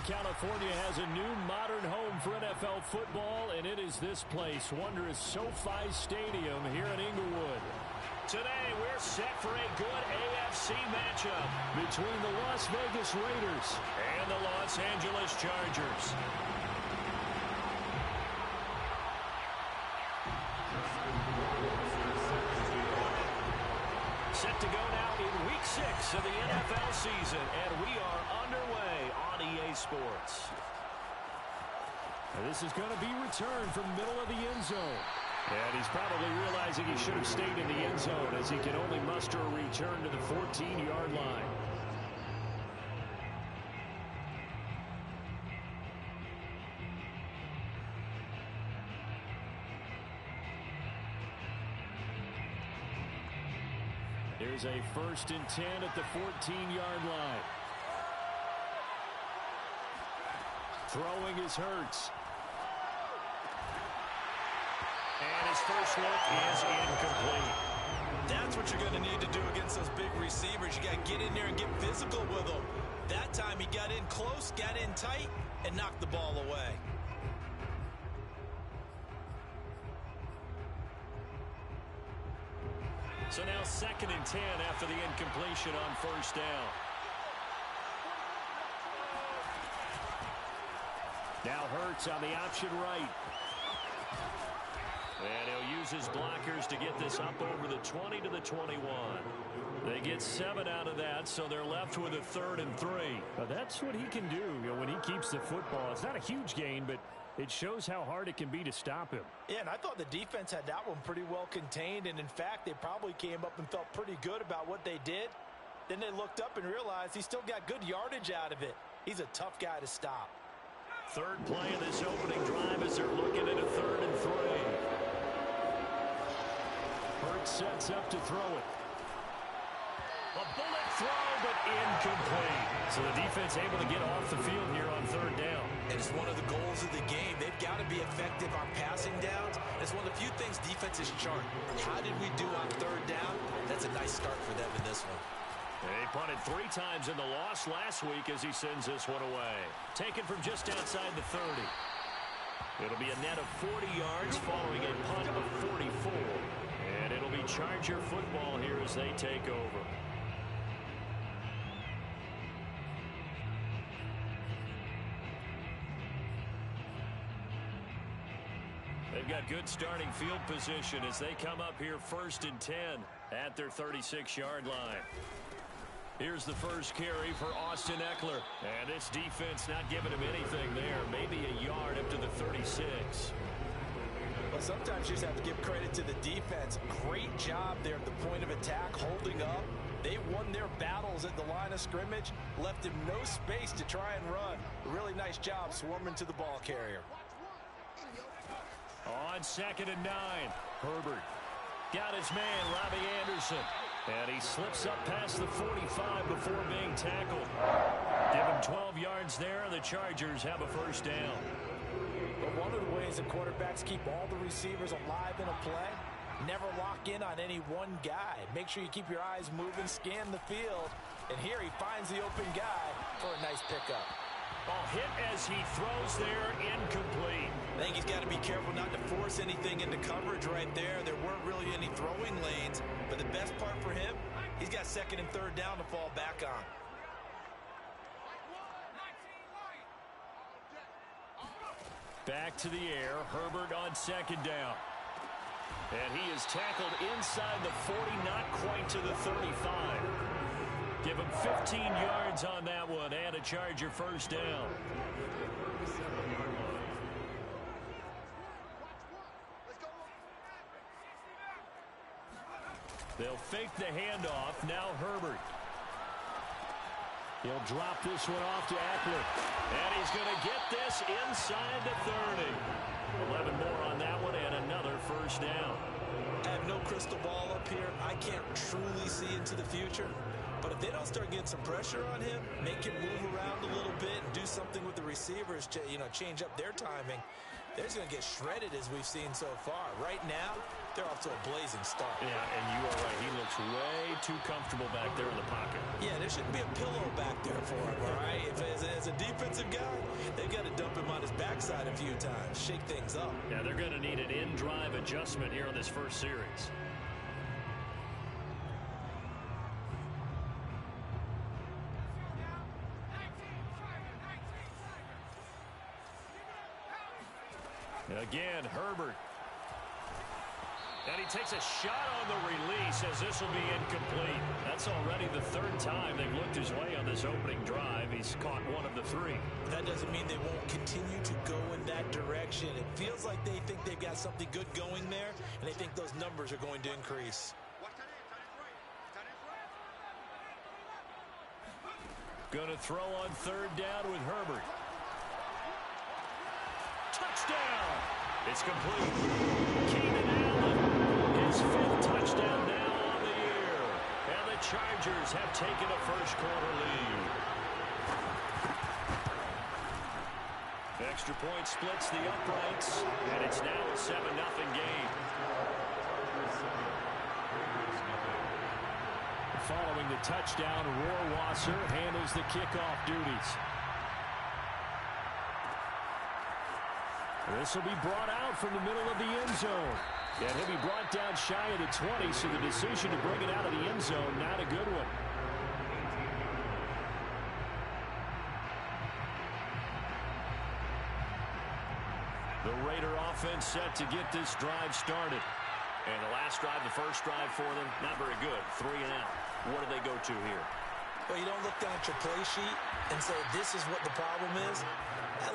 California has a new modern home for NFL football, and it is this place, wondrous SoFi Stadium here in Inglewood. Today, we're set for a good AFC matchup between the Las Vegas Raiders and the Los Angeles Chargers. Set to go now in Week 6 of the NFL season, and we are underway on EA Sports. This is going to be returned from middle of the end zone. And he's probably realizing he should have stayed in the end zone as he can only muster a return to the 14-yard line. Here's a 1st and 10 at the 14-yard line. Throwing is Hurts. And his first look is incomplete. That's what you're going to need to do against those big receivers. You got to get in there and get physical with them. That time he got in close, got in tight, and knocked the ball away. So now 2nd and 10 after the incompletion on 1st down. Now Hurts on the option right. And he'll use his blockers to get this up over the 20 to the 21. They get 7 out of that, so they're left with a 3rd and 3. Now that's what he can do, when he keeps the football. It's not a huge gain, but it shows how hard it can be to stop him. Yeah, and I thought the defense had that one pretty well contained, and in fact, they probably came up and felt pretty good about what they did. Then they looked up and realized he still got good yardage out of it. He's a tough guy to stop. 3rd play of this opening drive as they're looking at a 3rd and 3. Hurts sets up to throw it. A bullet throw, but incomplete. So the defense able to get off the field here on 3rd down. And it's one of the goals of the game. They've got to be effective on passing downs. It's one of the few things defenses chart. How did we do on 3rd down? That's a nice start for them in this one. They punted 3 times in the loss last week as he sends this one away. Taken from just outside the 30. It'll be a net of 40 yards following a punt of 44. And it'll be Charger football here as they take over. They've got good starting field position as they come up here 1st and 10 at their 36-yard line. Here's the first carry for Austin Eckler. And this defense not giving him anything there. Maybe a yard up to the 36. Well, sometimes you just have to give credit to the defense. Great job there at the point of attack, holding up. They won their battles at the line of scrimmage, left him no space to try and run. Really nice job swarming to the ball carrier. On 2nd and 9, Herbert got his man, Robbie Anderson. And he slips up past the 45 before being tackled. Give him 12 yards there, and the Chargers have a 1st down. But one of the ways that quarterbacks keep all the receivers alive in a play, never lock in on any one guy. Make sure you keep your eyes moving, scan the field. And here he finds the open guy for a nice pickup. Ball hit as he throws there, incomplete. I think he's got to be careful not to force anything into coverage right there. There weren't really any throwing lanes, but the best part for him, he's got 2nd and 3rd down to fall back on. Back to the air, Herbert on 2nd down. And he is tackled inside the 40, not quite to the 35. Give him 15 yards on that one and a Charger 1st down. They'll fake the handoff. Now Herbert. He'll drop this one off to Eckler. And he's going to get this inside the 30. 11 more on that one and another 1st down. I have no crystal ball up here. I can't truly see into the future. But if they don't start getting some pressure on him, make him move around a little bit and do something with the receivers, change up their timing, They're just going to get shredded as we've seen so far. Right now, they're off to a blazing start. Yeah, and you are right. He looks way too comfortable back there in the pocket. Yeah, there shouldn't be a pillow back there for him, all right? If as a defensive guy, they've got to dump him on his backside a few times, shake things up. Yeah, they're going to need an in-drive adjustment here on this first series. Again, Herbert. And he takes a shot on the release as this will be incomplete. That's already the third time they've looked his way on this opening drive. He's caught one of the three. That doesn't mean they won't continue to go in that direction. It feels like they think they've got something good going there, and they think those numbers are going to increase. Going to throw on third down with Herbert. Touchdown! It's complete. Keenan Allen, his fifth touchdown now on the year. And the Chargers have taken a first-quarter lead. Extra point splits the uprights, and it's now a 7-0 game. Following the touchdown, Rohrwasser handles the kickoff duties. This will be brought out from the middle of the end zone. And he'll be brought down shy of the 20, so the decision to bring it out of the end zone, not a good one. The Raider offense set to get this drive started. And the last drive, the first drive for them, not very good. 3 and out. What do they go to here? Well, you don't look down at your play sheet and say, this is what the problem is.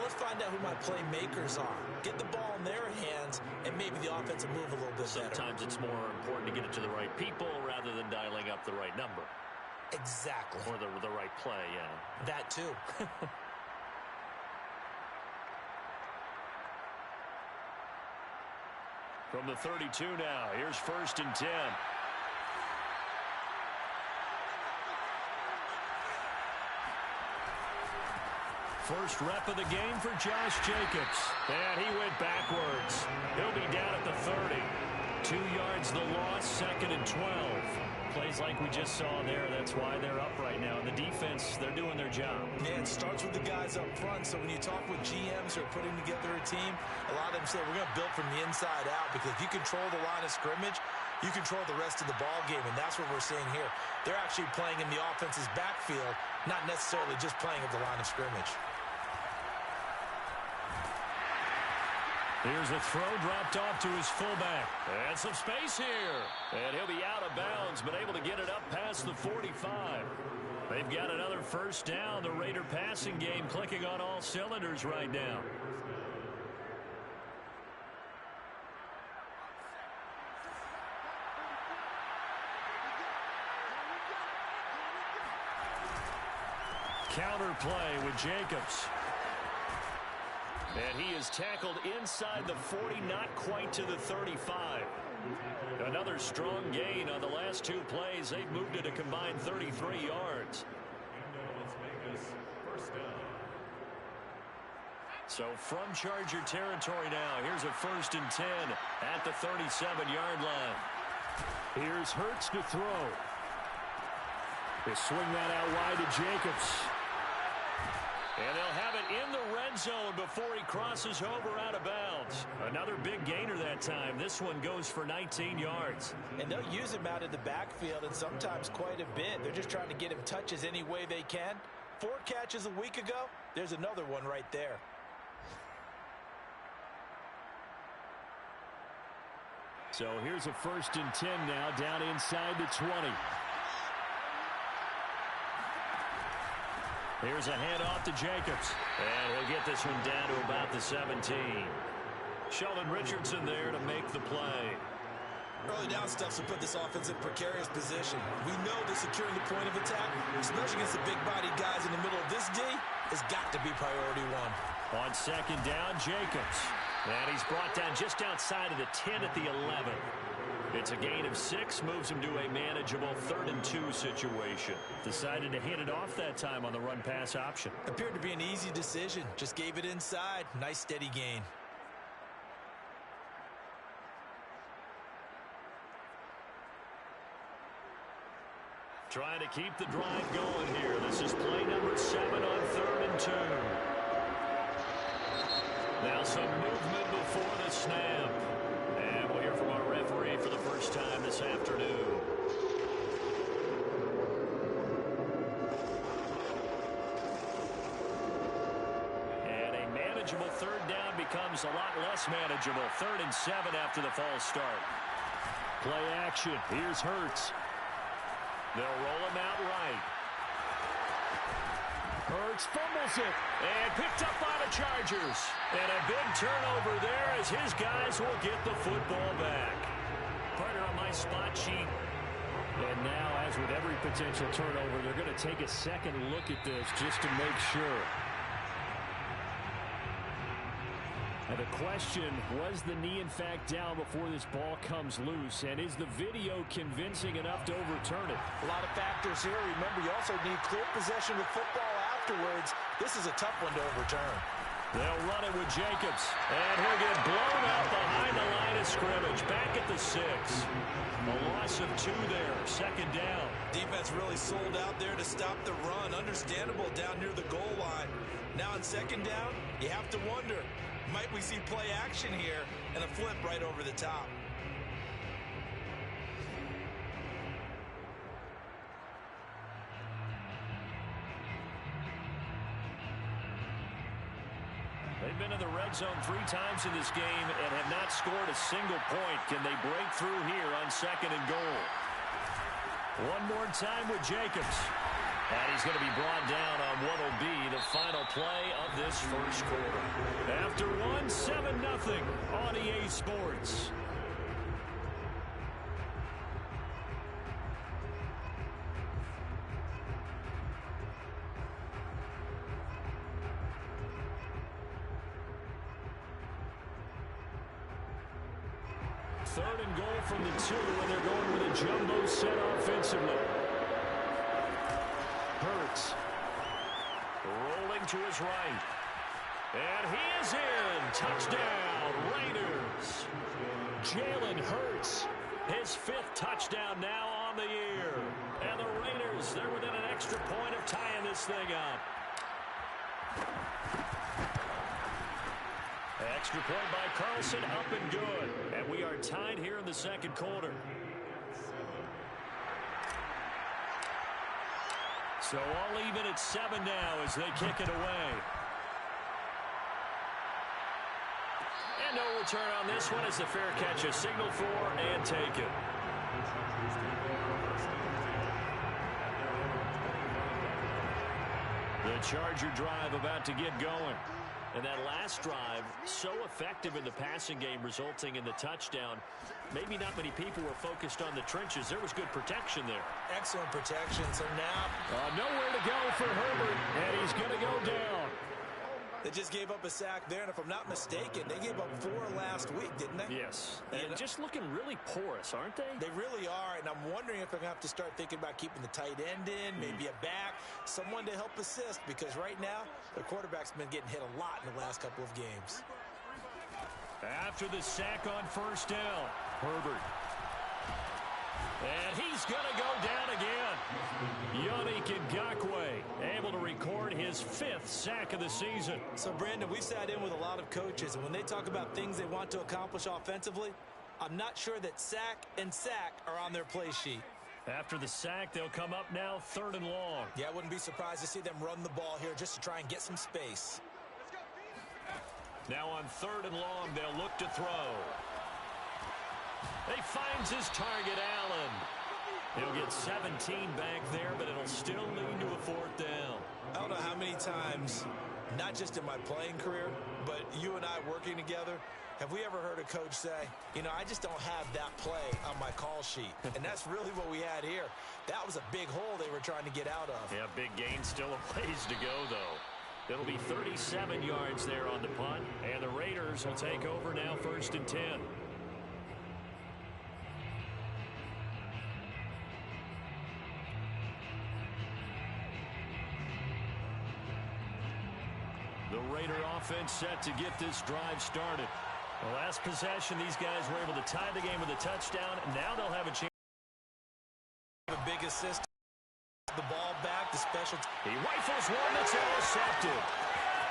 Let's find out who my playmakers are. Get the ball in their hands, and maybe the offense will move a little bit better. Sometimes it's more important to get it to the right people rather than dialing up the right number. Exactly. Or the right play, yeah. That too. From the 32 now, here's 1st and 10. First rep of the game for Josh Jacobs. And he went backwards. He'll be down at the 30. 2 yards the loss, 2nd and 12. Plays like we just saw there. That's why they're up right now. And the defense, they're doing their job. Yeah, it starts with the guys up front. So when you talk with GMs who are putting together a team, a lot of them say we're going to build from the inside out, because if you control the line of scrimmage, you control the rest of the ball game, and that's what we're seeing here. They're actually playing in the offense's backfield, not necessarily just playing at the line of scrimmage. Here's a throw dropped off to his fullback. And some space here. And he'll be out of bounds, but able to get it up past the 45. They've got another first down. The Raider passing game clicking on all cylinders right now. Counter play with Jacobs. And he is tackled inside the 40, not quite to the 35. Another strong gain on the last 2 plays. They've moved it a combined 33 yards. So from Charger territory now, here's a 1st and 10 at the 37-yard line. Here's Hurts to throw. They swing that out wide to Jacobs. And they'll have it in the red zone before he crosses over out of bounds. Another big gainer that time. This one goes for 19 yards. And they'll use him out of the backfield, and sometimes quite a bit. They're just trying to get him touches any way they can. 4 catches a week ago. There's another one right there. So here's a 1st and 10 now, down inside the 20. Here's a handoff to Jacobs. And he'll get this one down to about the 17. Sheldon Richardson there to make the play. Early down stuff to put this offense in precarious position. We know that securing the point of attack, especially against the big-bodied guys in the middle of this D, has got to be priority 1. On 2nd down, Jacobs. And he's brought down just outside of the 10 at the 11. It's a gain of 6, moves him to a manageable 3rd and 2 situation. Decided to hand it off that time on the run-pass option. Appeared to be an easy decision. Just gave it inside. Nice steady gain. Trying to keep the drive going here. This is play number 7 on 3rd and 2. Now some movement before the snap. And we'll hear from our referee for the first time this afternoon. And a manageable 3rd down becomes a lot less manageable. 3rd and 7 after the false start. Play action. Here's Hurts. They'll roll him out right. Hurts fumbles it and picked up by the Chargers. And a big turnover there as his guys will get the football back. Partner on my spot sheet. And now, as with every potential turnover, they're going to take a second look at this just to make sure. And the question, was the knee in fact down before this ball comes loose? And is the video convincing enough to overturn it? A lot of factors here. Remember, you also need clear possession with football afterwards. This is a tough one to overturn. They'll run it with Jacobs. And he'll get blown out behind the line of scrimmage. Back at the 6. A loss of 2 there. 2nd down. Defense really sold out there to stop the run. Understandable down near the goal line. Now on 2nd down, you have to wonder, might we see play action here and a flip right over the top? They've been in the red zone 3 times in this game and have not scored a single point. Can they break through here on 2nd and goal? One more time with Jacobs. And he's going to be brought down on what will be the final play of this first quarter. After 7-0 on EA Sports. Third and goal from the 2, and they're going with a jumbo set offensively. Hurts. Rolling to his right. And he is in. Touchdown, Raiders. Jalen Hurts. His 5th touchdown now on the year. And the Raiders, they're within an extra point of tying this thing up. Extra point by Carlson, up and good. And we are tied here in the 2nd quarter. So all even at 7 now as they kick it away. And no return on this one as the fair catch is signaled for and taken. The Charger drive about to get going. And that last drive, so effective in the passing game, resulting in the touchdown. Maybe not many people were focused on the trenches. There was good protection there. Excellent protection. So now nowhere to go for Herbert, and he's going to go down. they just gave up a sack there, and if I'm not mistaken, they gave up 4 last week, didn't they? Yes, and just looking really porous, aren't they? They really are, and I'm wondering if they're going to have to start thinking about keeping the tight end in, maybe a back, someone to help assist, because right now, their quarterback's been getting hit a lot in the last couple of games. After the sack on first down, Herbert. And he's going to go down again. Yannick Ngakoue able to record his 5th sack of the season. So, Brandon, we sat in with a lot of coaches, and when they talk about things they want to accomplish offensively, I'm not sure that sack and sack are on their play sheet. After the sack, they'll come up now 3rd and long. Yeah, I wouldn't be surprised to see them run the ball here just to try and get some space. Now on 3rd and long, they'll look to throw. He finds his target, Allen. He'll get 17 back there, but it'll still lead to a 4th down. I don't know how many times, not just in my playing career, but you and I working together, have we ever heard a coach say, you know, I just don't have that play on my call sheet. And that's really what we had here. That was a big hole they were trying to get out of. Yeah, big gain, still a ways to go, though. It'll be 37 yards there on the punt, and the Raiders will take over now 1st and 10. The Raider offense set to get this drive started. The last possession, these guys were able to tie the game with a touchdown. Now they'll have a chance. A big assist. The ball back, the special. He rifles one that's intercepted.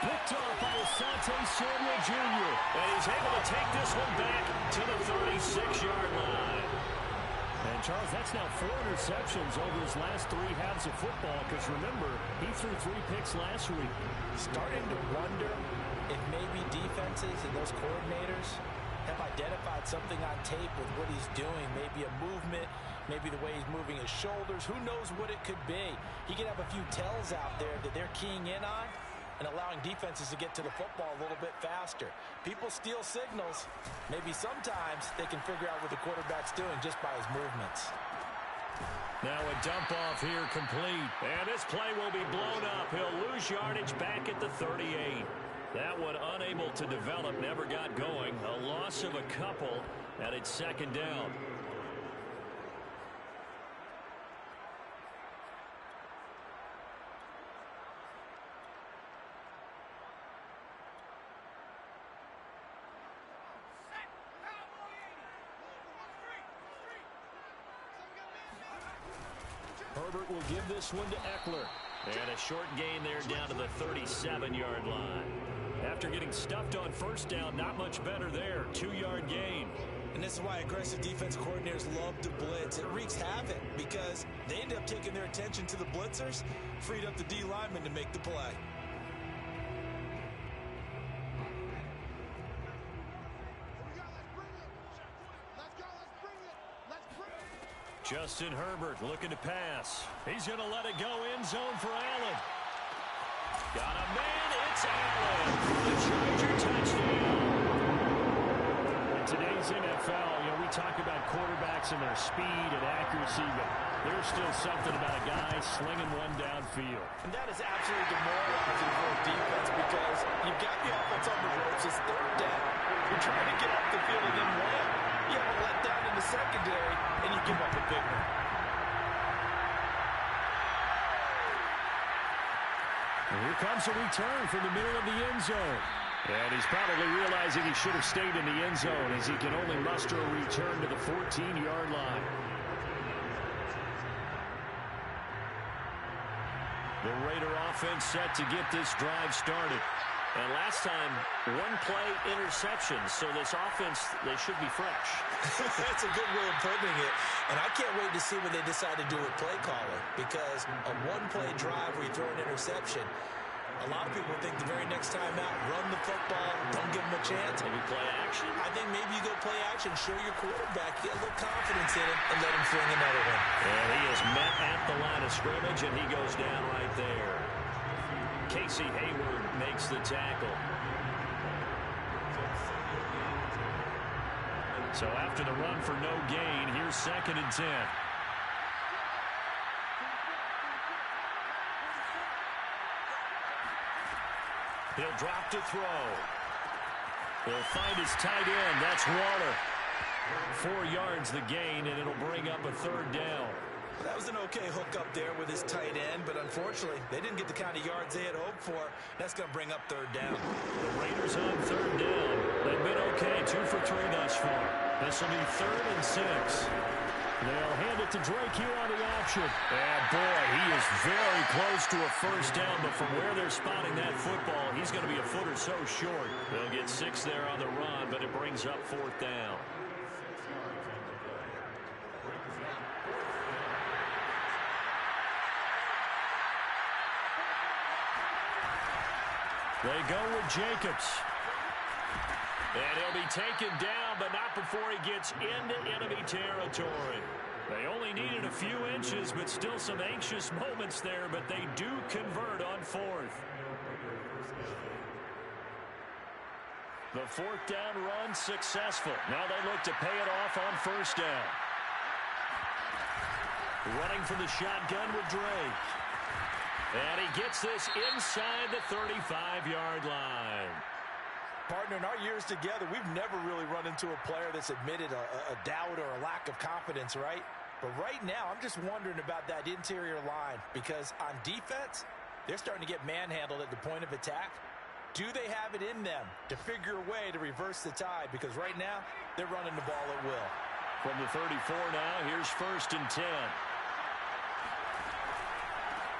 Picked off by Asante Samuel Jr. And he's able to take this one back to the 36-yard line. And, Charles, that's now 4 interceptions over his last 3 halves of football because, remember, he threw 3 picks last week. Starting to wonder if maybe defenses and those coordinators have identified something on tape with what he's doing. Maybe a movement, maybe the way he's moving his shoulders. Who knows what it could be? He could have a few tells out there that they're keying in on and allowing defenses to get to the football a little bit faster. People steal signals. Maybe sometimes they can figure out what the quarterback's doing just by his movements. Now a dump off here complete. And this play will be blown up. He'll lose yardage back at the 38. That one unable to develop, never got going. A loss of a couple, and it's 2nd down. Herbert will give this one to Eckler. And a short gain there down to the 37-yard line. After getting stuffed on 1st down, not much better there. 2-yard gain. And this is why aggressive defense coordinators love to blitz. It wreaks havoc because they end up taking their attention to the blitzers, freed up the D lineman to make the play. Justin Herbert looking to pass. He's going to let it go end zone for Allen. Got a man, it's Allen. The Charger touchdown. In today's NFL, we talk about quarterbacks and their speed and accuracy, but there's still something about a guy slinging one downfield. And that is absolutely demoralizing for a defense because you've got the offense on the ropes. It's 3rd down. You're trying to get off the field and then win. You have a letdown in the secondary, and you give up a big one. And here comes a return from the middle of the end zone. And he's probably realizing he should have stayed in the end zone as he can only muster a return to the 14-yard line. The Raider offense set to get this drive started. And last time, 1-play interception, so this offense, they should be fresh. That's a good way of putting it. And I can't wait to see what they decide to do with play calling, because a 1-play drive where you throw an interception, a lot of people think the very next time out, run the football, don't give them a chance. Maybe play action. I think maybe you go play action, show your quarterback, get a little confidence in him, and let him fling another one. And he is met at the line of scrimmage, and he goes down right there. Casey Hayward makes the tackle. So after the run for no gain, here's 2nd and 10. He'll drop to throw. He'll find his tight end. That's Waller. 4 yards the gain, and it'll bring up a 3rd down. That was an okay hook up there with his tight end, but unfortunately, they didn't get the kind of yards they had hoped for. That's going to bring up 3rd down. The Raiders on 3rd down. They've been okay, 2 for 3 thus far. This will be 3rd and 6. They'll hand it to Drake here on the option. And boy, he is very close to a 1st down, but from where they're spotting that football, he's going to be a foot or so short. They'll get 6 there on the run, but it brings up 4th down. They go with Jacobs. And he'll be taken down, but not before he gets into enemy territory. They only needed a few inches, but still some anxious moments there, but they do convert on 4th. The 4th down run successful. Now they look to pay it off on 1st down. Running from the shotgun with Drake. And he gets this inside the 35-yard line. Partner, in our years together, we've never really run into a player that's admitted a doubt or a lack of confidence, right? But right now, I'm just wondering about that interior line because on defense, they're starting to get manhandled at the point of attack. Do they have it in them to figure a way to reverse the tide? Because right now, they're running the ball at will. From the 34 now, here's 1st and 10.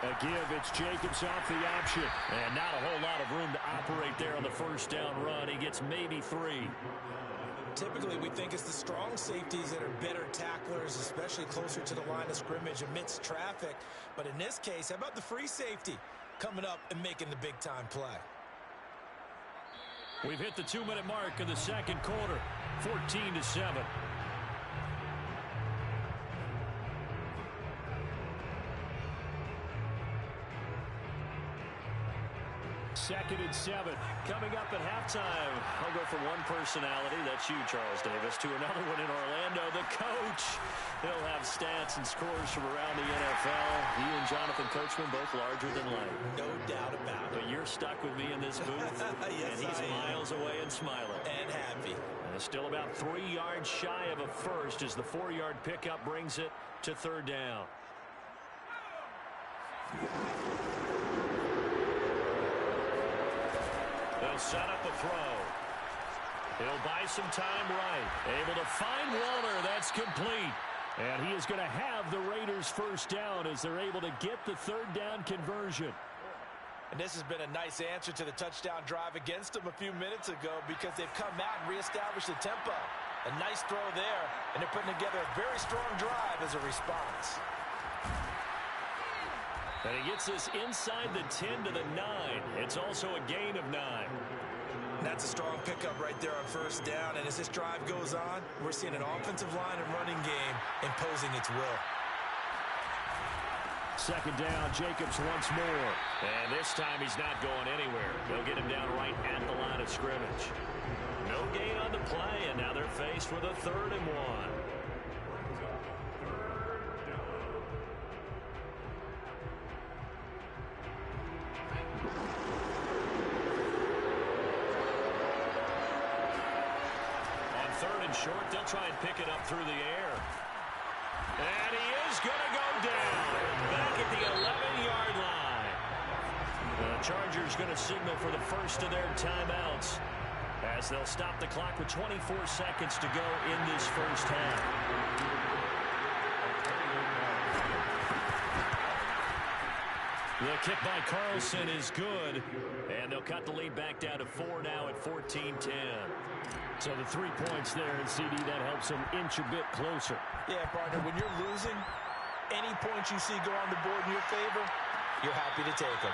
A give, it's Jacobs off the option. And not a whole lot of room to operate there on the first down run. He gets maybe 3. Typically, we think it's the strong safeties that are better tacklers, especially closer to the line of scrimmage amidst traffic. But in this case, how about the free safety coming up and making the big-time play? We've hit the 2-minute mark of the second quarter, 14-7. Second and 7. Coming up at halftime, I'll go from one personality, that's you, Charles Davis, to another one in Orlando, the coach. He'll have stats and scores from around the NFL. He and Jonathan Coachman both larger than life. No doubt about it. But you're stuck with me in this booth, yes, and he's miles away and smiling. And happy. And still about 3 yards shy of a first as the 4-yard pickup brings it to third down. They'll set up a throw. He'll buy some time right. Able to find Walter. That's complete. And he is going to have the Raiders first down as they're able to get the third down conversion. And this has been a nice answer to the touchdown drive against them a few minutes ago because they've come out and reestablished the tempo. A nice throw there, and they're putting together a very strong drive as a response. And he gets this inside the 10 to the 9. It's also a gain of 9. That's a strong pickup right there on first down. And as this drive goes on, we're seeing an offensive line and running game imposing its will. Second down, Jacobs once more. And this time he's not going anywhere. They'll get him down right at the line of scrimmage. No gain on the play, and now they're faced with a 3rd and 1. Short, they'll try and pick it up through the air. And he is going to go down back at the 11-yard line. The Chargers going to signal for the first of their timeouts as they'll stop the clock with 24 seconds to go in this first half. The kick by Carlson is good, and they'll cut the lead back down to 4 now at 14-10. So the 3 points there, and CD, that helps them inch a bit closer. Yeah, partner, when you're losing, any points you see go on the board in your favor, you're happy to take them.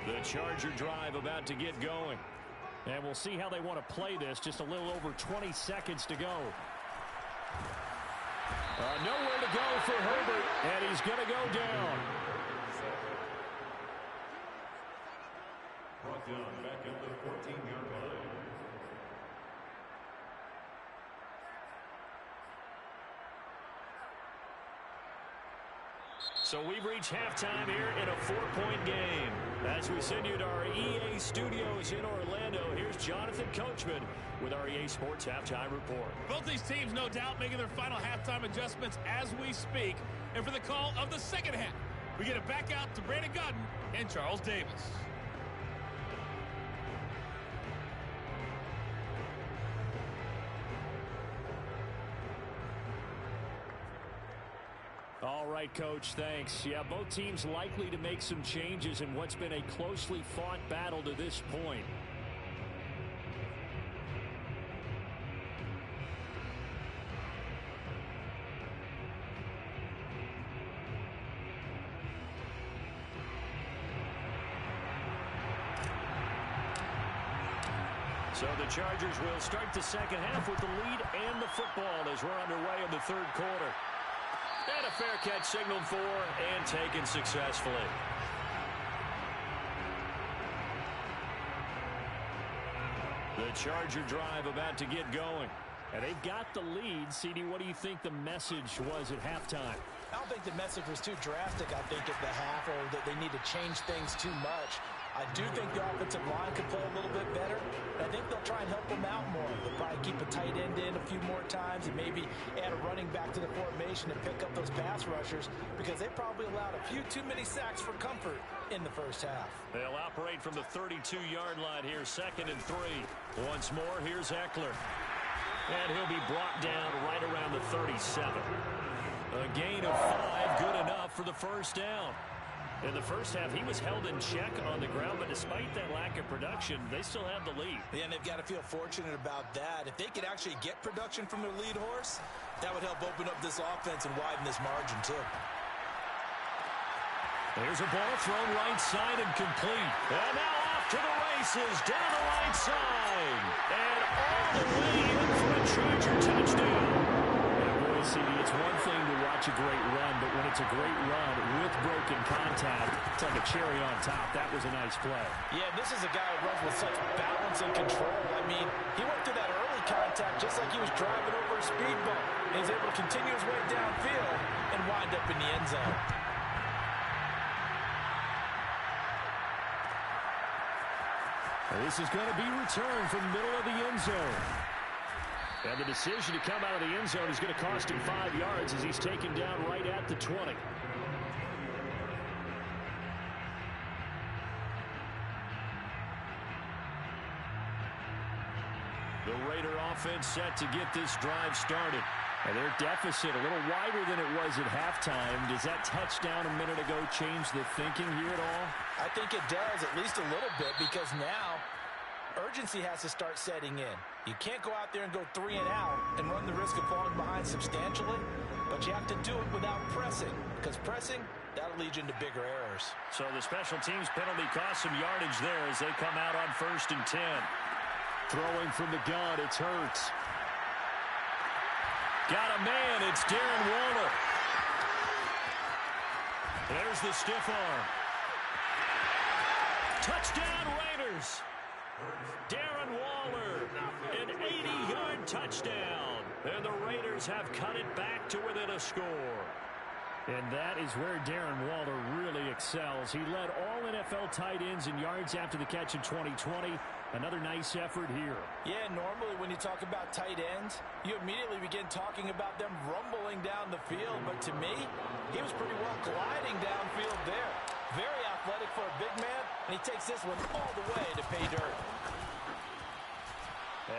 The Charger drive about to get going. And we'll see how they want to play this. Just a little over 20 seconds to go. Nowhere to go for Herbert, and he's going to go down. Brought down back at the 14-yard line. So we've reached halftime here in a 4-point game. As we send you to our EA studios in Orlando, here's Jonathan Coachman with our EA Sports Halftime Report. Both these teams, no doubt, making their final halftime adjustments as we speak. And for the call of the second half, we get it back out to Brandon Godden and Charles Davis. All right, Coach, thanks. Yeah, both teams likely to make some changes in what's been a closely fought battle to this point. So the Chargers will start the second half with the lead and the football as we're underway in the third quarter. And a fair catch signaled for and taken successfully. The Charger drive about to get going. And they've got the lead. CD, what do you think the message was at halftime? I don't think the message was too drastic, I think, at the half, or that they need to change things too much. I do think the offensive line could play a little bit better. I think they'll try and help them out more. They'll probably keep a a tight end in a few more times and maybe add a running back to the formation to pick up those pass rushers, because they probably allowed a few too many sacks for comfort in the first half. They'll operate from the 32-yard line here, 2nd and 3. Once more, here's Eckler. And he'll be brought down right around the 37. A gain of 5, good enough for the first down. In the first half, he was held in check on the ground, but despite that lack of production, they still have the lead. Yeah, and they've got to feel fortunate about that. If they could actually get production from their lead horse, that would help open up this offense and widen this margin, too. There's a ball thrown right side and complete. And now off to the races, down the right side. And all the way in for a Charger touchdown. CD, it's one thing to watch a great run, but when it's a great run with broken contact, it's like a cherry on top. That was a nice play. Yeah, this is a guy who runs with such balance and control. I mean, he went through that early contact just like he was driving over a speed bump. And he's able to continue his way downfield and wind up in the end zone. This is going to be returned from the middle of the end zone. And the decision to come out of the end zone is going to cost him 5 yards as he's taken down right at the 20. The Raider offense set to get this drive started. And their deficit a little wider than it was at halftime. Does that touchdown a minute ago change the thinking here at all? I think it does, at least a little bit, because now urgency has to start setting in. You can't go out there and go 3 and out and run the risk of falling behind substantially, but you have to do it without pressing, because pressing, that'll lead you into bigger errors. So the special teams penalty cost some yardage there as they come out on 1st and 10. Throwing from the gun, it's Hurts. Got a man, it's Darren Waller. There's the stiff arm. Touchdown Raiders. Darren Waller, an 80-yard touchdown. And the Raiders have cut it back to within a score. And that is where Darren Waller really excels. He led all NFL tight ends in yards after the catch in 2020. Another nice effort here. Yeah, normally when you talk about tight ends, you immediately begin talking about them rumbling down the field. But to me, he was pretty well gliding downfield there. Very athletic for a big man, and he takes this one all the way to pay dirt.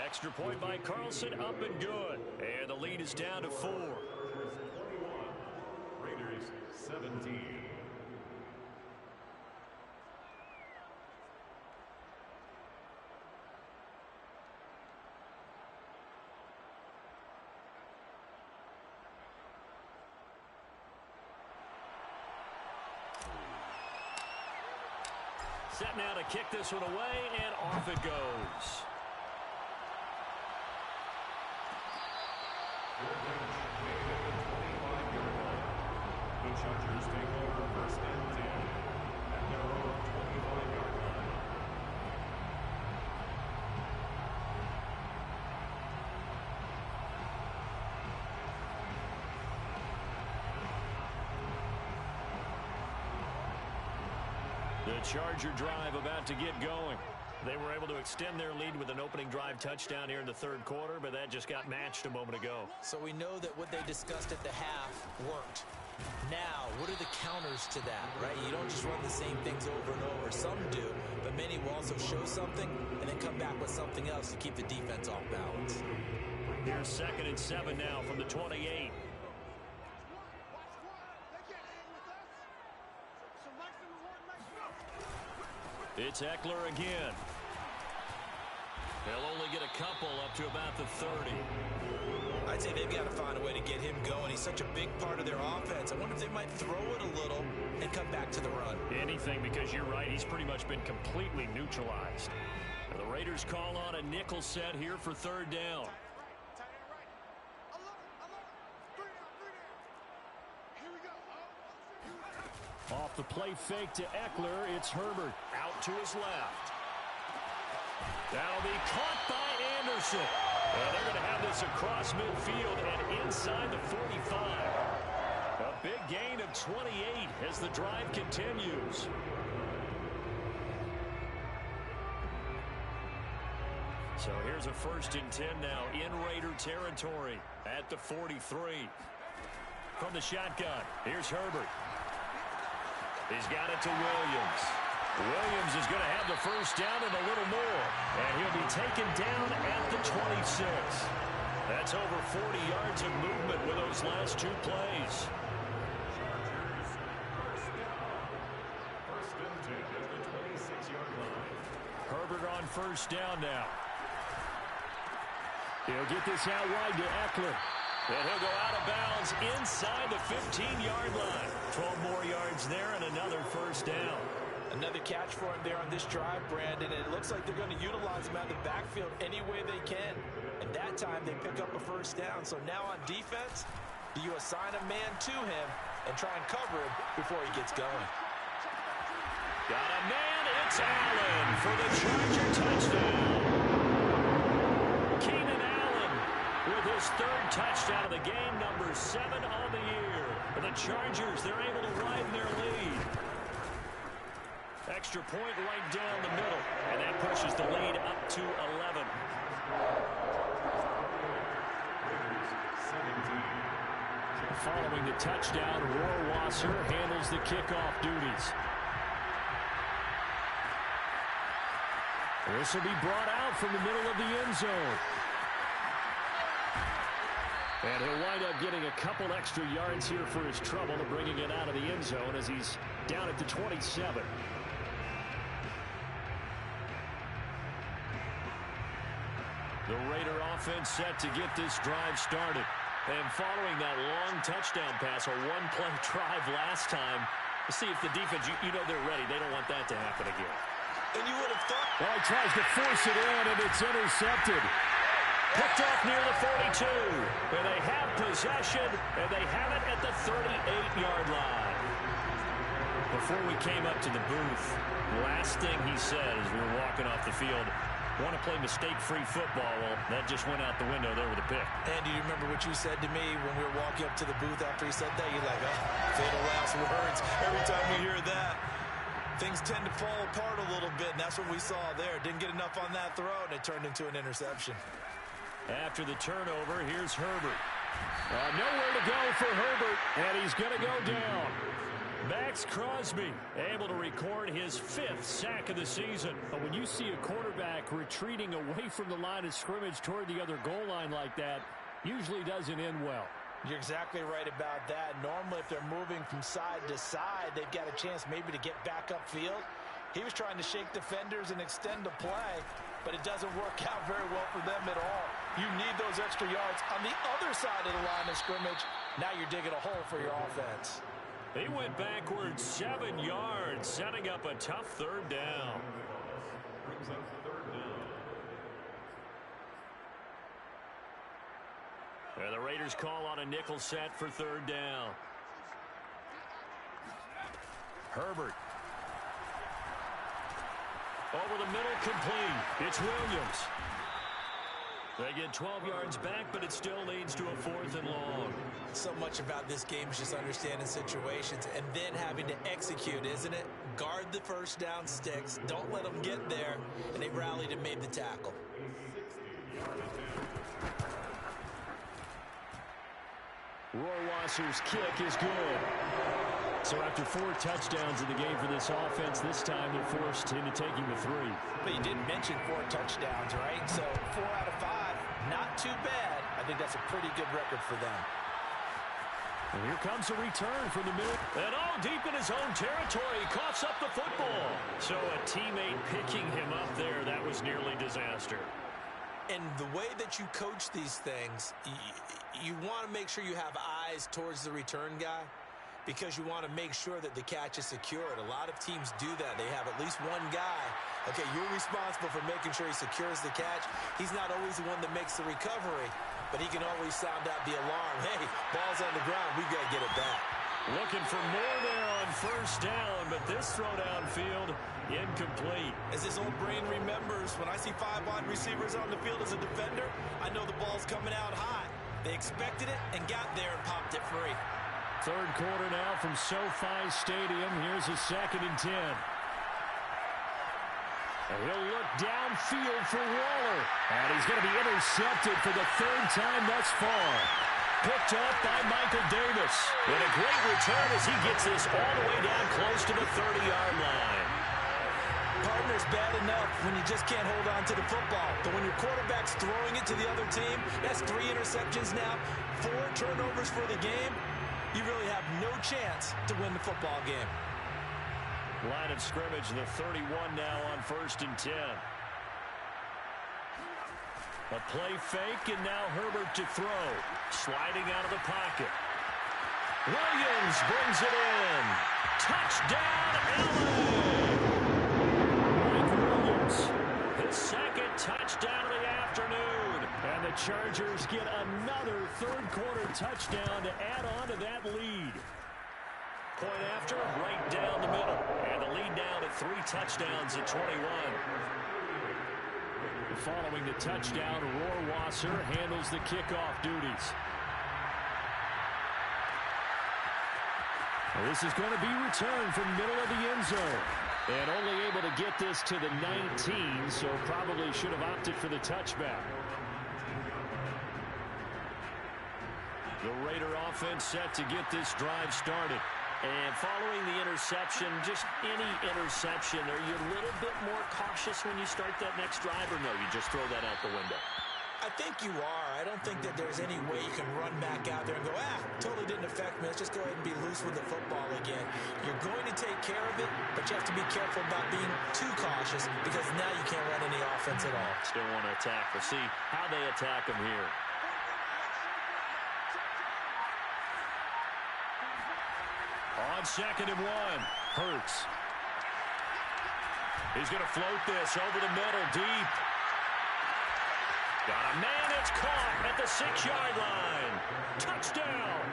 Extra point by Carlson, up and good. And the lead is down to 4. Raiders 17. Set now to kick this one away, and off it goes. The Chargers take over 1st and 10 at their own 25-yard line. The Charger drive about to get going. They were able to extend their lead with an opening drive touchdown here in the 3rd quarter, but that just got matched a moment ago. So we know that what they discussed at the half worked. Now, what are the counters to that, right? You don't just run the same things over and over. Some do, but many will also show something and then come back with something else to keep the defense off balance. Here's 2nd and 7 now from the 28. It's Eckler again. They'll only get a couple up to about the 30. I'd say they've got to find a way to get him going. He's such a big part of their offense. I wonder if they might throw it a little and come back to the run. Anything, because you're right. He's pretty much been completely neutralized. And the Raiders call on a nickel set here for 3rd down. Off the play fake to Eckler, it's Herbert out to his left. That'll be caught by Anderson. And they're going to have this across midfield and inside the 45. A big gain of 28 as the drive continues. So here's a 1st and 10 now in Raider territory at the 43. From the shotgun, here's Herbert. He's got it to Williams. Williams is going to have the 1st down and a little more. And he'll be taken down at the 26. That's over 40 yards of movement with those last 2 plays. First and 10 at the 26-yard line. Herbert on 1st down now. He'll get this out wide to Eckler. And he'll go out of bounds inside the 15-yard line. 12 more yards there and another 1st down. Another catch for him there on this drive, Brandon, and it looks like they're going to utilize him out of the backfield any way they can. And that time they pick up a 1st down. So now on defense, do you assign a man to him and try and cover him before he gets going? Got a man, it's Allen for the Charger touchdown. Keenan Allen with his 3rd touchdown of the game, number 7 on the year. For the Chargers, they're able to widen their lead. Extra point right down the middle, and that pushes the lead up to 11. Following the touchdown, Rohrwasser handles the kickoff duties. This will be brought out from the middle of the end zone. And he'll wind up getting a couple extra yards here for his trouble of bringing it out of the end zone as he's down at the 27. The Raider offense set to get this drive started. And following that long touchdown pass, a 1-play drive last time, see if the defense, you know they're ready. They don't want that to happen again. And you would have thought... Well, he tries to force it in, and it's intercepted. Picked off near the 42. And they have possession, and they have it at the 38-yard line. Before we came up to the booth, last thing he said as we were walking off the field, want to play mistake-free football. Well, that just went out the window there with a pick. And do you remember what you said to me when we were walking up to the booth after he said that? You're like, oh, fatal last words. Every time you hear that, things tend to fall apart a little bit, and that's what we saw there. Didn't get enough on that throw, and it turned into an interception. After the turnover, here's Herbert. Nowhere to go for Herbert, and he's going to go down. Max Crosby able to record his 5th sack of the season. But when you see a quarterback retreating away from the line of scrimmage toward the other goal line like that, usually doesn't end well. You're exactly right about that. Normally, if they're moving from side to side, they've got a chance maybe to get back upfield. He was trying to shake defenders and extend the play, but it doesn't work out very well for them at all. You need those extra yards on the other side of the line of scrimmage. Now you're digging a hole for your offense. He went backwards 7 yards, setting up a tough 3rd down. Brings up 3rd down. And the Raiders call on a nickel set for 3rd down. Herbert. Over the middle, complete. It's Williams. They get 12 yards back, but it still leads to a 4th and long. So much about this game is just understanding situations and then having to execute, isn't it? Guard the 1st down sticks. Don't let them get there. And they rallied and made the tackle. Rohrwasser's kick is good. So after 4 touchdowns in the game for this offense, this time they're forced into taking the 3. But you didn't mention 4 touchdowns, right? So 4 out of 5, not too bad. I think that's a pretty good record for them. And here comes a return from the middle. And all deep in his own territory, he coughs up the football. So a teammate picking him up there, that was nearly disaster. And the way that you coach these things, you want to make sure you have eyes towards the return guy, because you want to make sure that the catch is secured. A lot of teams do that. They have at least one guy. Okay, you're responsible for making sure he secures the catch. He's not always the one that makes the recovery, but he can always sound out the alarm. Hey, ball's on the ground. We've got to get it back. Looking for more there on 1st down, but this throw downfield, incomplete. As his old brain remembers, when I see 5 wide receivers on the field as a defender, I know the ball's coming out high. They expected it and got there and popped it free. 3rd quarter now from SoFi Stadium. Here's a 2nd and 10. And he'll look downfield for Waller. And he's going to be intercepted for the third time thus far. Picked up by Michael Davis. And a great return as he gets this all the way down close to the 30-yard line. Partner's bad enough when you just can't hold on to the football. But when your quarterback's throwing it to the other team, that's 3 interceptions now, 4 turnovers for the game. You really have no chance to win the football game. Line of scrimmage, the 31 now on 1st and 10. A play fake, and now Herbert to throw. Sliding out of the pocket. Williams brings it in. Touchdown, LA! Mike Williams, his second touchdown of the afternoon. And the Chargers get another third-quarter touchdown to add on to that lead. Point after, right down the middle. And the lead down to 3 touchdowns at 21. Following the touchdown, Rohrwasser handles the kickoff duties. Well, this is going to be returned from middle of the end zone. And only able to get this to the 19, so probably should have opted for the touchback. The Raider offense set to get this drive started. And following the interception, just any interception, are you a little bit more cautious when you start that next drive, or no, you just throw that out the window? I think you are. I don't think that there's any way you can run back out there and go, totally didn't affect me. Let's just go ahead and be loose with the football again. You're going to take care of it, but you have to be careful about being too cautious because now you can't run any offense at all. Still want to attack. We'll see how they attack them here. On 2nd and 1, Hurts. He's going to float this over the middle, deep. Got a man that's caught at the 6-yard line. Touchdown.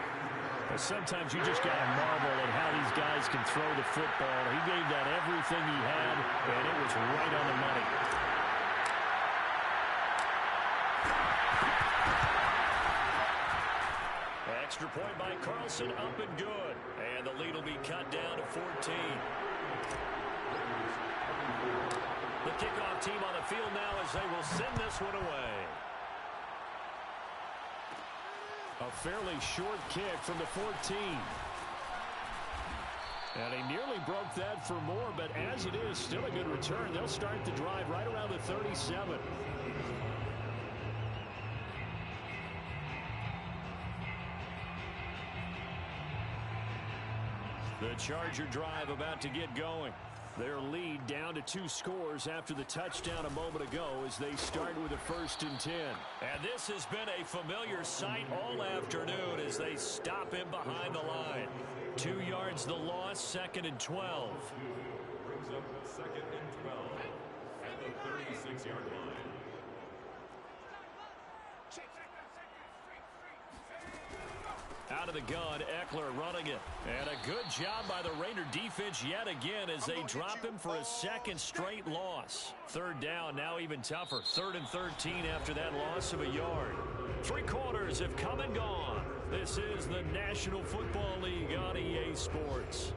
Well, sometimes you just got to marvel at how these guys can throw the football. He gave that everything he had, and it was right on the money. Extra point by Carlson, up and good. And the lead will be cut down to 14. The kickoff team on the field now as they will send this one away. A fairly short kick from the 14. And he nearly broke that for more, but as it is, still a good return. They'll start the drive right around the 37. The Charger drive about to get going. Their lead down to 2 scores after the touchdown a moment ago as they start with a 1st and 10. And this has been a familiar sight all afternoon as they stop him behind the line. 2 yards the loss, 2nd and 12. Brings up 2nd and 12 at the 36-yard line. Out of the gun, Eckler running it. And a good job by the Raider defense yet again as they drop him for a 2nd straight loss. 3rd down, now even tougher. 3rd and 13 after that loss of a yard. 3 quarters have come and gone. This is the National Football League on EA Sports.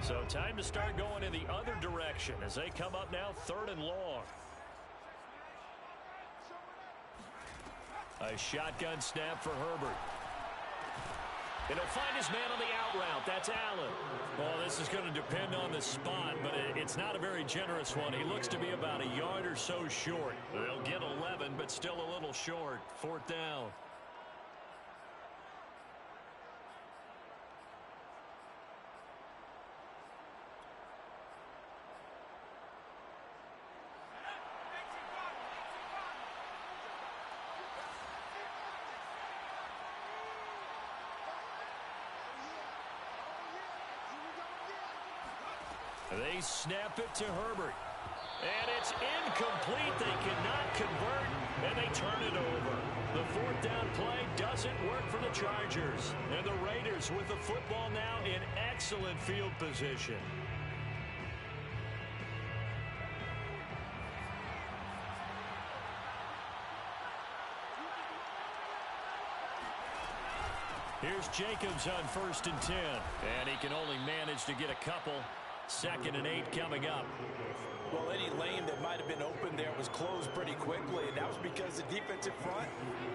So time to start going in the other direction as they come up now 3rd and long. A shotgun snap for Herbert. And he'll find his man on the out route. That's Allen. Well, this is going to depend on the spot, but it's not a very generous one. He looks to be about a yard or so short. They'll get 11, but still a little short. 4th down. They snap it to Herbert. And it's incomplete. They cannot convert, and they turn it over. The 4th down play doesn't work for the Chargers. And the Raiders with the football now in excellent field position. Here's Jacobs on 1st and 10. And he can only manage to get a couple. 2nd and 8 coming up. Well, any lane that might have been open there was closed pretty quickly, and that was because the defensive front,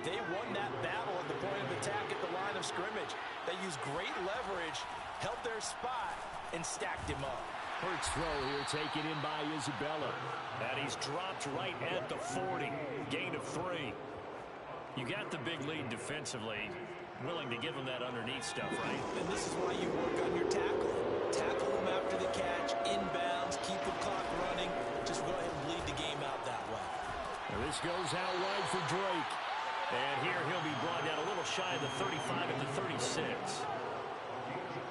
they won that battle at the point of attack at the line of scrimmage. They used great leverage, held their spot, and stacked him up. Hurts throw here taken in by Isabella. And he's dropped right at the 40. Gain of 3. You got the big lead defensively. Willing to give him that underneath stuff, right? And this is why you work on your tackling. Tackle him after the catch, inbounds, keep the clock running. Just go ahead and bleed the game out that way. And this goes out wide for Drake. And here he'll be brought down a little shy of the 35 at the 36.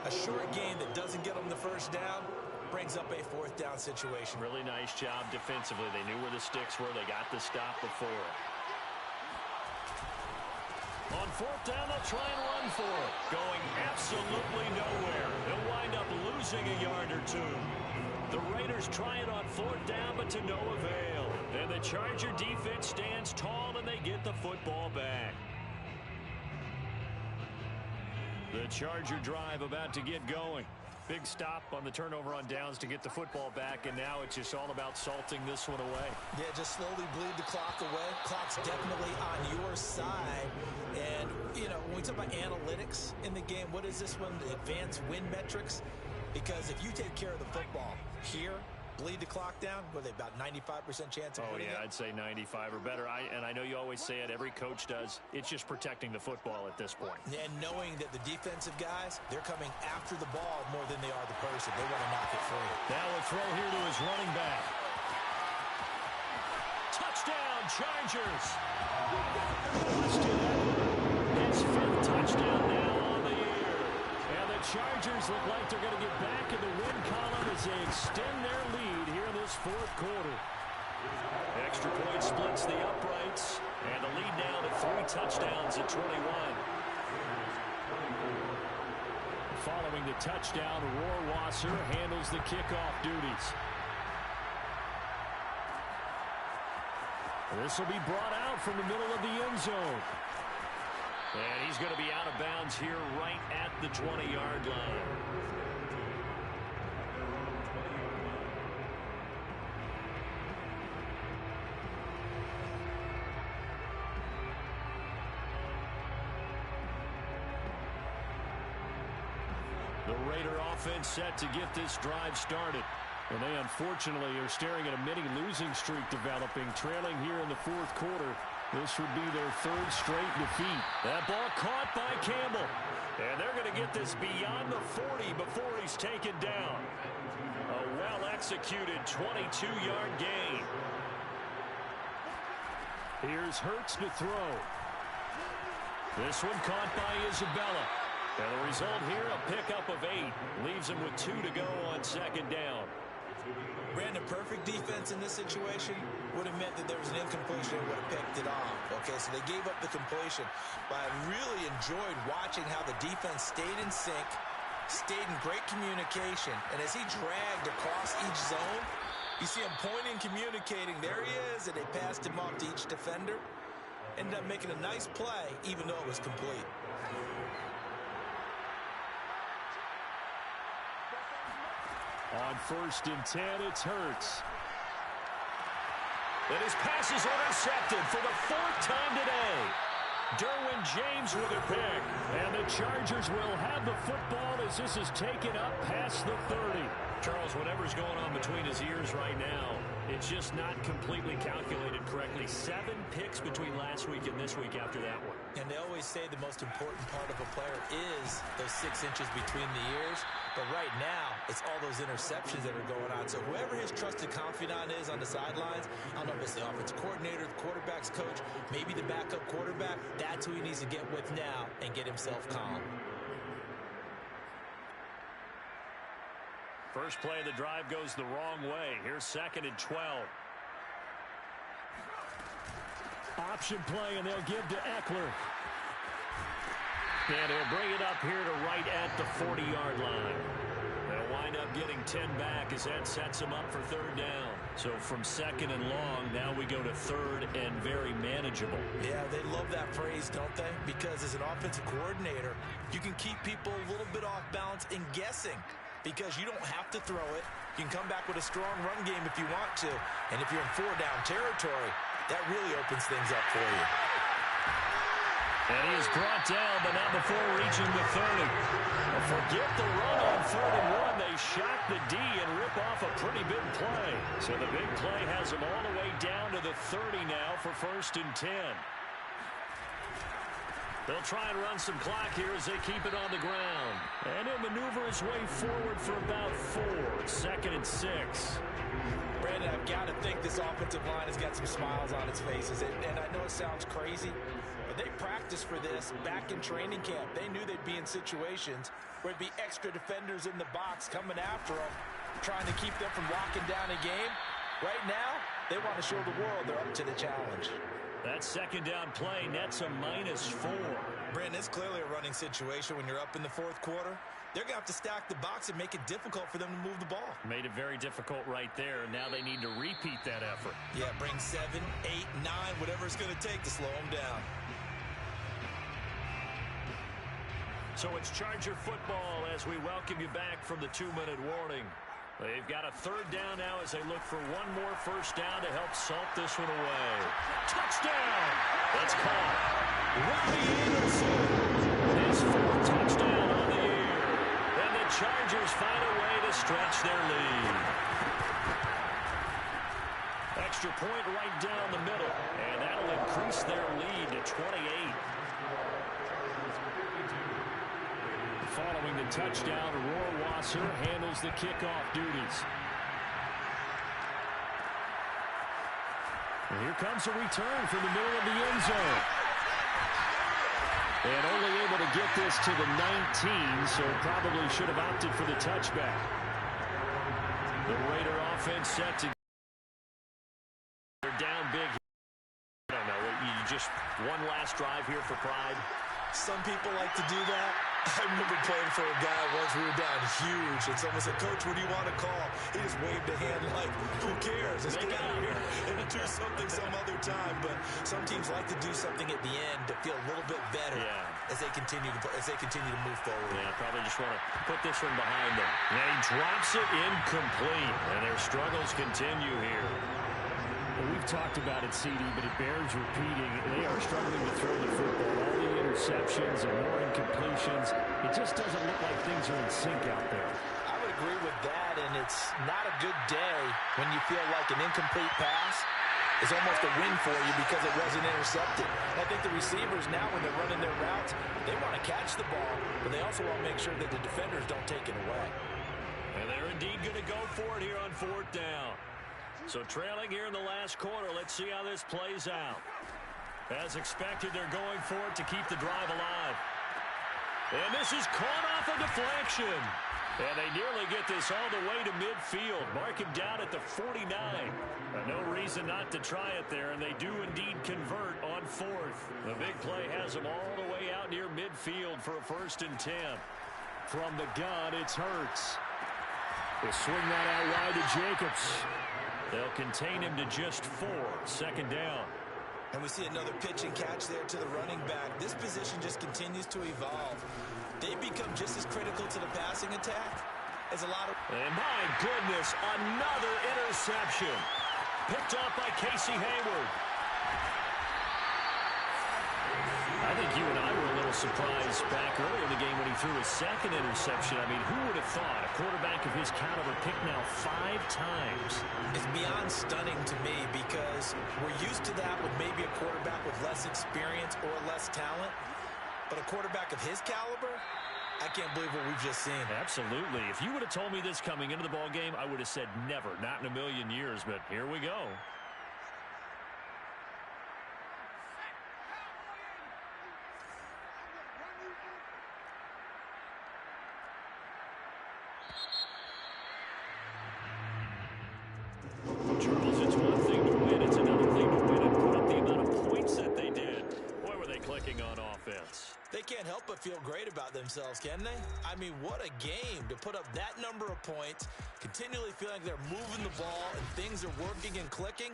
A short gain that doesn't get them the first down brings up a 4th down situation. Really nice job defensively. They knew where the sticks were. They got the stop before. On 4th down, they'll try and run for it. Going absolutely nowhere. They'll wind up losing a yard or 2. The Raiders try it on 4th down, but to no avail. And the Charger defense stands tall, and they get the football back. The Charger drive about to get going. Big stop on the turnover on downs to get the football back, and now it's just all about salting this one away. Yeah, just slowly bleed the clock away. Clock's definitely on your side. And, you know, when we talk about analytics in the game, what is this one? The advanced win metrics? Because if you take care of the football here, bleed the clock down, what are they, about 95% chance of winning it? I'd say 95 or better. And I know you always say it, every coach does. It's just protecting the football at this point. And knowing that the defensive guys, they're coming after the ball more than they are the person. They want to knock it free. Now a throw here to his running back. Touchdown, Chargers! His 5th touchdown now on the year. And the Chargers look like they're going to get back in the win column as they extend their lead here in this 4th quarter. Extra point splits the uprights, and the lead now to 3 touchdowns at 21. Following the touchdown, Rohrwasser handles the kickoff duties. This will be brought out from the middle of the end zone. And he's going to be out of bounds here right at the 20-yard line. The Raider offense set to get this drive started. And they unfortunately are staring at a mini losing streak developing, trailing here in the 4th quarter. This would be their 3rd straight defeat. That ball caught by Campbell. And they're going to get this beyond the 40 before he's taken down. A well-executed 22-yard gain. Here's Hurts to throw. This one caught by Isabella. And the result here, a pickup of 8. Leaves him with 2 to go on 2nd down. Brandon, perfect defense in this situation would have meant that there was an incompletion and would have picked it off. Okay, so they gave up the completion. But I really enjoyed watching how the defense stayed in sync, stayed in great communication. And as he dragged across each zone, you see him pointing, communicating. There he is, and they passed him off to each defender. Ended up making a nice play, even though it was complete. On 1st and 10, it's Hurts. And his pass is intercepted for the 4th time today. Derwin James with a pick. And the Chargers will have the football as this is taken up past the 30. Charles, whatever's going on between his ears right now, it's just not completely calculated correctly. 7 picks between last week and this week after that one. And they always say the most important part of a player is those 6 inches between the ears. But right now, it's all those interceptions that are going on. So whoever his trusted confidant is on the sidelines, I don't know if it's the offensive coordinator, the quarterback's coach, maybe the backup quarterback, that's who he needs to get with now and get himself calm. First play of the drive goes the wrong way. Here's 2nd and 12. Option play, and they'll give to Eckler. And he'll bring it up here to right at the 40-yard line. They'll wind wind up getting 10 back as that sets them up for third down. So from second and long, now we go to third and very manageable. Yeah, they love that phrase, don't they? Because as an offensive coordinator, you can keep people a little bit off balance and guessing because you don't have to throw it. You can come back with a strong run game if you want to. And if you're in four-down territory, that really opens things up for you. And he is brought down, but not before reaching the 30. Well, forget the run on 3rd and 1. They shock the D and rip off a pretty big play. So the big play has them all the way down to the 30 now for 1st and 10. They'll try and run some clock here as they keep it on the ground. And he'll maneuver his way forward for about 4. 2nd and 6. Brandon, I've got to think this offensive line has got some smiles on its faces. And I know it sounds crazy, but they practiced for this back in training camp. They knew they'd be in situations where it'd be extra defenders in the box coming after them, trying to keep them from locking down a game. Right now, they want to show the world they're up to the challenge. That 2nd down play nets a -4. Brandon, it's clearly a running situation when you're up in the 4th quarter. They're going to have to stack the box and make it difficult for them to move the ball. Made it very difficult right there. Now they need to repeat that effort. Yeah, bring 7, 8, 9, whatever it's going to take to slow them down. So it's Charger football as we welcome you back from the 2-minute warning. They've got a 3rd down now as they look for one more 1st down to help salt this one away. Touchdown! It's caught. Robbie Anderson. His 4th touchdown on the year. And the Chargers find a way to stretch their lead. Extra point right down the middle. And that'll increase their lead to 28. Following the touchdown, Rohrwasser handles the kickoff duties. And here comes a return from the middle of the end zone. And only able to get this to the 19, so probably should have opted for the touchback. The Raider offense set to... They're down big. I don't know, you just one last drive here for pride. Some people like to do that. I remember playing for a guy once. We were down huge, and someone said, "Coach, what do you want to call?" He just waved a hand like, "Who cares? Let's get out of here and do something some other time." But some teams like to do something at the end to feel a little bit better as they continue to move forward. Yeah, probably just want to put this one behind them. And he drops it incomplete, and their struggles continue here. Well, we've talked about it, CD, but it bears repeating. They are struggling to throw the football. All the interceptions and more incompletions. It just doesn't look like things are in sync out there. I would agree with that, and it's not a good day when you feel like an incomplete pass is almost a win for you because it wasn't intercepted. I think the receivers now, when they're running their routes, they want to catch the ball, but they also want to make sure that the defenders don't take it away. And they're indeed going to go for it here on 4th down. So trailing here in the last quarter, let's see how this plays out. As expected, they're going for it to keep the drive alive. And this is caught off a deflection. And they nearly get this all the way to midfield. Mark him down at the 49. No reason not to try it there, and they do indeed convert on 4th. The big play has them all the way out near midfield for a 1st and 10. From the gun, it's Hurts. They'll swing that out wide to Jacobs. They'll contain him to just 4. 2nd down. And we see another pitch and catch there to the running back. This position just continues to evolve. They become just as critical to the passing attack as a lot of... And my goodness, another interception. Picked off by Casey Hayward. I think you and I were a little surprised back earlier in the game when he threw his 2nd interception. I mean, who would have thought a quarterback of his caliber picked now 5 times? It's beyond stunning to me because we're used to that with maybe a quarterback with less experience or less talent. But a quarterback of his caliber, I can't believe what we've just seen. Absolutely. If you would have told me this coming into the ball game, I would have said never, not in a million years. But here we go. Charles, it's one thing to win. It's another thing to win and put up the amount of points that they did. Boy, were they clicking on offense. They can't help but but feel great about themselves, can they? I mean, what a game to put up that number of points, continually feeling like they're moving the ball and things are working and clicking.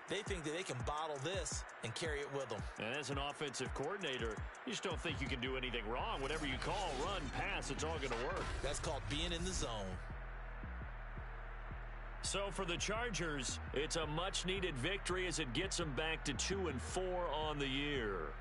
They think that they can bottle this and carry it with them. And as an offensive coordinator, you just don't think you can do anything wrong. Whatever you call, run, pass, it's all going to work. That's called being in the zone. So for the Chargers, it's a much-needed victory as it gets them back to 2-4 on the year.